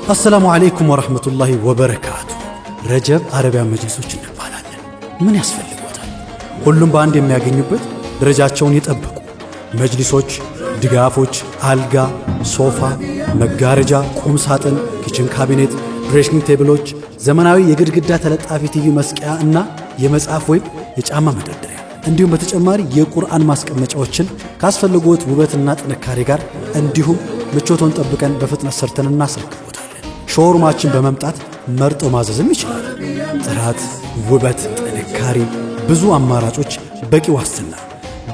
السلام عليكم ورحمة الله وبركاته رجب عربية مجلسوች እንባላለን ምን ያስፈልጋታል ሁሉም በአንድ የሚያገኙበት ደረጃቸውን ይጠብቁ መጅሊሶች ድጋፎች አልጋ ሶፋ መጋረጃ ቁም ሳጥን ኪችን ካቢኔት ድሬሲንግ ቴብሎች ዘመናዊ የግድግዳ ተለጣፊ ቲቪ መስቀያ እና የመጽሐፍ ወይም የጫማ መደርደሪያ እንዲሁም በተጨማሪ የቁርአን ማስቀመጫዎችን ካስፈልጉት ውበትና ጥንካሬ ጋር እንዲሁም ምቾቱን ጠብቀን በፍጥነት ሰርተን እናስረክቦታለን ሾሩማችን በመምጣት መርጦ ማዘዝም ይችላል ጥራት ውበት ጥንካሬ ብዙ አማራጮች በቂ ዋስትና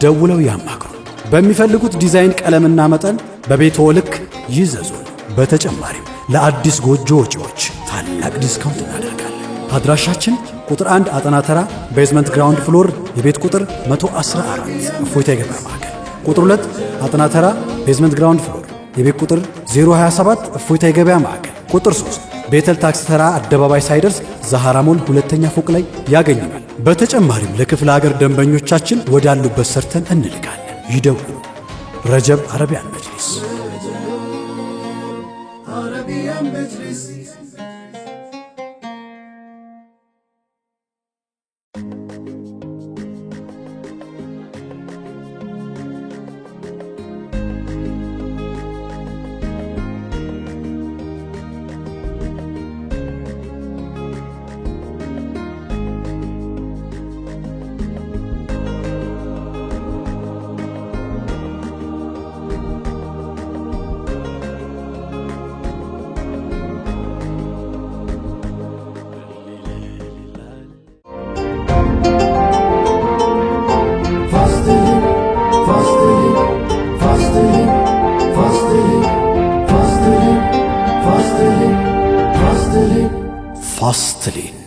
ደውለው ያማክሩ በሚፈልጉት ዲዛይን ቀለምና መጠን በቤትዎ ልክ ይዘዙ በተጨማሪም ለአዲስ ጎጆ ወጪዎች ታላቅ ዲስካውንት እናደርጋለን አድራሻችን ቁጥር 1 አጠና ተራ ቤዝመንት ግራውንድ ፍሎር የቤት ቁጥር 114 እፎይታ የገበያ ማዕከል ቁጥር 2 አጠና ተራ ቤዝመንት ግራውንድ ፍሎር የቤት ቁጥር 027 እፎይታ የገበያ ማዕከል ቁጥር 3 ቤተል ታክሲ ተራ አደባባይ ሳይደርስ ዛሃራ ሞል ሁለተኛ ፎቅ ላይ ያገኙናል በተጨማሪም ለክፍለ ሀገር ደንበኞቻችን ወዳሉበት ሰርተን እንልካለን ይደውሉ ረጀብ አረቢያን መጅሊስ Fastlin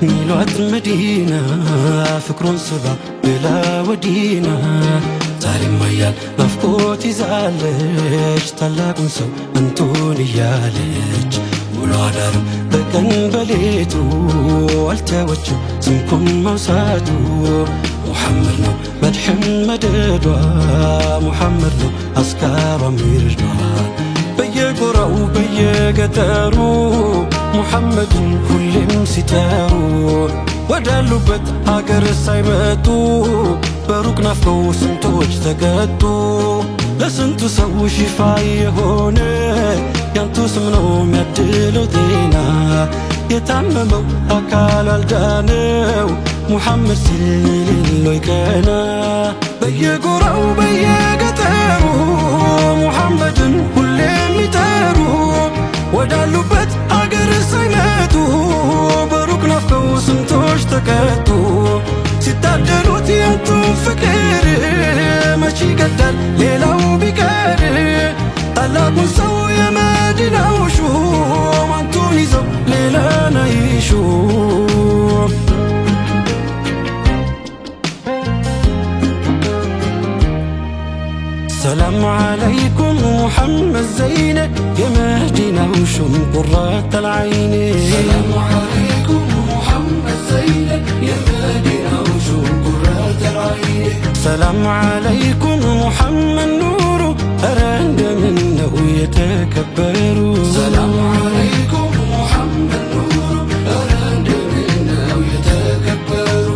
ሚሏት መዲና ፍቅሩን ስባ ብላ ወዲና ዛሬም አያል ናፍቆት ይዛለች ታላቁን ሰው እንቱን እያለች ውሎ አዳርም በቀን በሌቱ አልተወችው ስምኩን መውሳቱ ሙሐመድ ነው መድሕም መደዷ ሙሐመድ ነው አስካሯ ሚርዷ በየጎራው በየገጠሩ ሙሐመድን ሁሌም ሲጠሩ ወዳሉበት ሀገር ሳይመጡ በሩቅ ናፍቀው ስንቶች ተቀጡ ለስንቱ ሰው ሽፋ የሆነ ያንቱ ስም ነው የሚያድለው ጤና የታመመው አካል አልዳነው ሙሐመድ ሲል ቀና በየጎራው በየገጠሩ ሙሐመድን ሁሌም ይጠሩ ወዳሉበት ሀገር ሳይመጡ በሩቅ ናፍቀው ስንቶች ተቀጡ ሲታደሉት ያንቱን ፍቅር መች ይገዳል ሌላው ቢቀር ታላቁን ሰው የመዲናው ሹም አንቱን ይዘው ሌላን አይሹም ሰላም ዓለይኩም ሙሐመድ ዘይነ የመዲናው ሹም ቁረተ ልዓይን ሰላም ዓለይኩም ሙሐመድ ዘይነ የመዲናው ሹም ቁረተ ልዓይን ሰላም ዓለይኩም ሙሐመድ ኑሩ ኧረ እንደምን ነው የተከበሩ ሰላም ዓለይኩም ሙሐመድ ኑሩ ኧረ እንደምን ነው የተከበሩ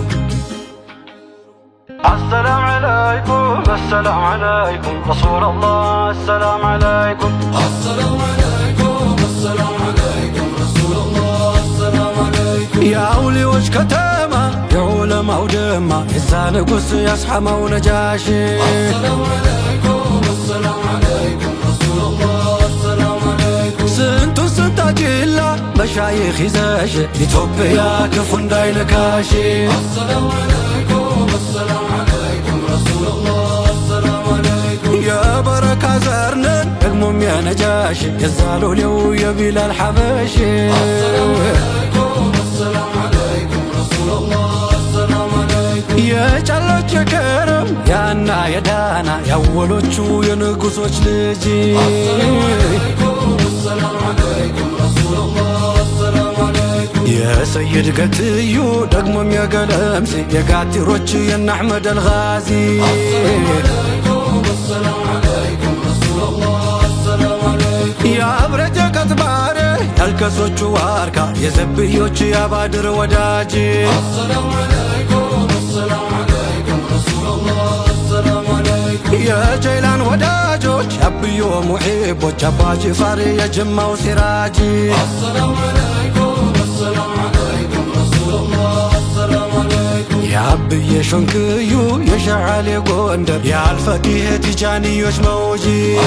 السلام عليكم السلام عليكم رسول الله السلام عليكم السلام عليكم السلام عليكم رسول الله السلام عليكم يا أولي وش كتامة يا علماء ودمة يزان قص يصحى ونجاشي السلام عليكم السلام عليكم رسول الله السلام عليكم سنتو سنتا جيلا مشايخ يزاشي إثيوبيا كفن داينكاشي السلام عليكم السلام عليكم رسول الله السلام عليكم يا بركة زرنن اقمم يا نجاشي يزالوا ليو يا بلال حبشي السلام عليكم السلام عليكم رسول الله السلام عليكم يا جلوش كرم يا أنا يا دانا يا ولوشو يا نقصوش لجي السلام عليكم السلام عليكم رسول الله السلام عليكم يا سيد قتيو دقمم يا قلمسي يا قاتي روتشي يا أحمد الغازي السلام عليكم السلام عليكم رسول الله السلام عليكم يا أبرد يا كتباري يا الكسوتشو واركا يا زبيوتشي يا بادر وداجي السلام عليكم السلام عليكم رسول الله السلام عليكم يا جيلان وداجوش يا بيو محبوش يا باجي فاري يا جمة وسراجي السلام عليكم السلام عليكم رسول الله السلام عليكم يا عبي شنكيو يا شعالي قندر يا الفقيه تجاني يوش موجي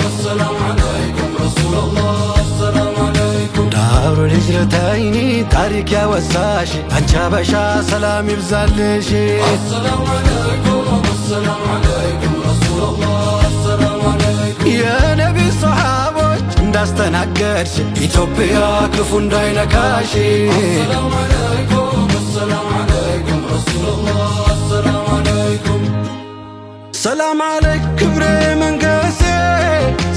السلام عليكم رسول الله السلام عليكم دار الهجرتيني تاريخ يا وساشي أنجا بشا سلام يبزالشي السلام عليكم السلام عليكم رسول الله السلام عليكم يا نبي صحابك እንዳስተናገድሽ ኢትዮጵያ ክፉ እንዳይነካሽ السلام عليكم السلام عليكم رسول الله السلام عليكم سلام عليك كبر منقاسي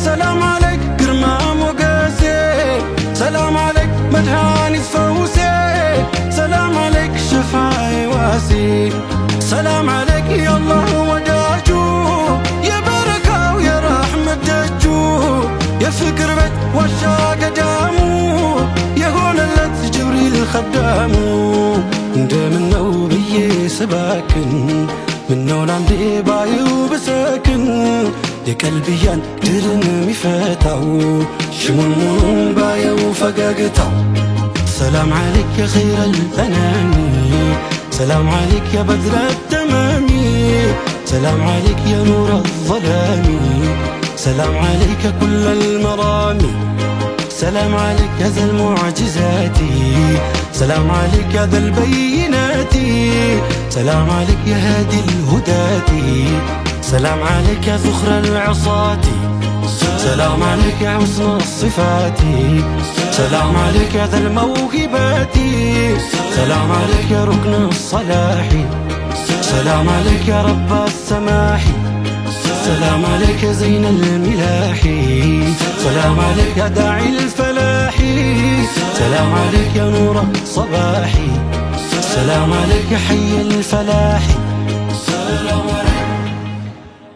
سلام عليك قرما موقاسي سلام عليك مدهاني فوسي سلام عليك شفاي واسي سلام عليك يا الله وداجو يا بركة ويا رحمة دجو يا فكر بيت وشا قدامو يا هون اللت جبريل خدامو እንደምነው ብዬ ስባክን ምነው ላንዴ ባየው ብሰክን የቀልብያን ድርን የሚፈታው ሽሙንሙኑን ባየው ፈገግታው ሰላም عليك يا خير الأنام سلام عليك يا بدر التمام سلام عليك يا نور الظلام سلام عليك كل المرامي سلام عليك يا ذا المعجزات سلام عليك يا ذا البينات سلام عليك يا هادي الهداة سلام عليك يا ذخر العصاة سلام عليك يا حسن الصفات سلام عليك يا ذا الموهبات سلام عليك يا ركن الصلاح سلام عليك يا رب السماح سلام عليك يا زين الملاح سلام عليك يا داعي الفلاح سلام عليك يا نور الصباح سلام عليك يا حي الفلاح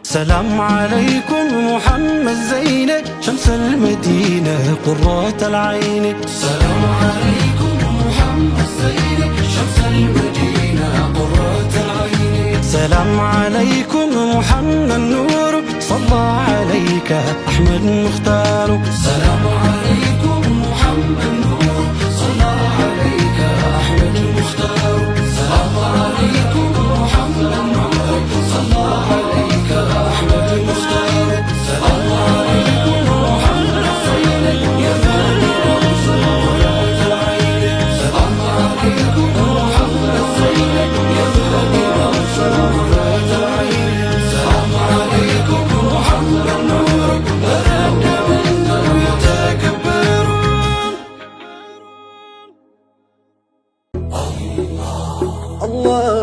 سلام عليكم محمد زينب شمس المدينة قرة العين سلام عليكم محمد زينب شمس المدينة قرة العين سلام عليكم محمد النور صلى عليك أحمد مختار سلام عليكم محمد النور صلى عليك أحمد مختار سلام عليكم محمد النور صلى عليك أحمد مختار سلام عليكم محمد زينب يا غالي صلاة العين سلام عليكم محمد زينب يا غالي صلاة العين سلام عليكم محمد النور أراد منا يتكبرون الله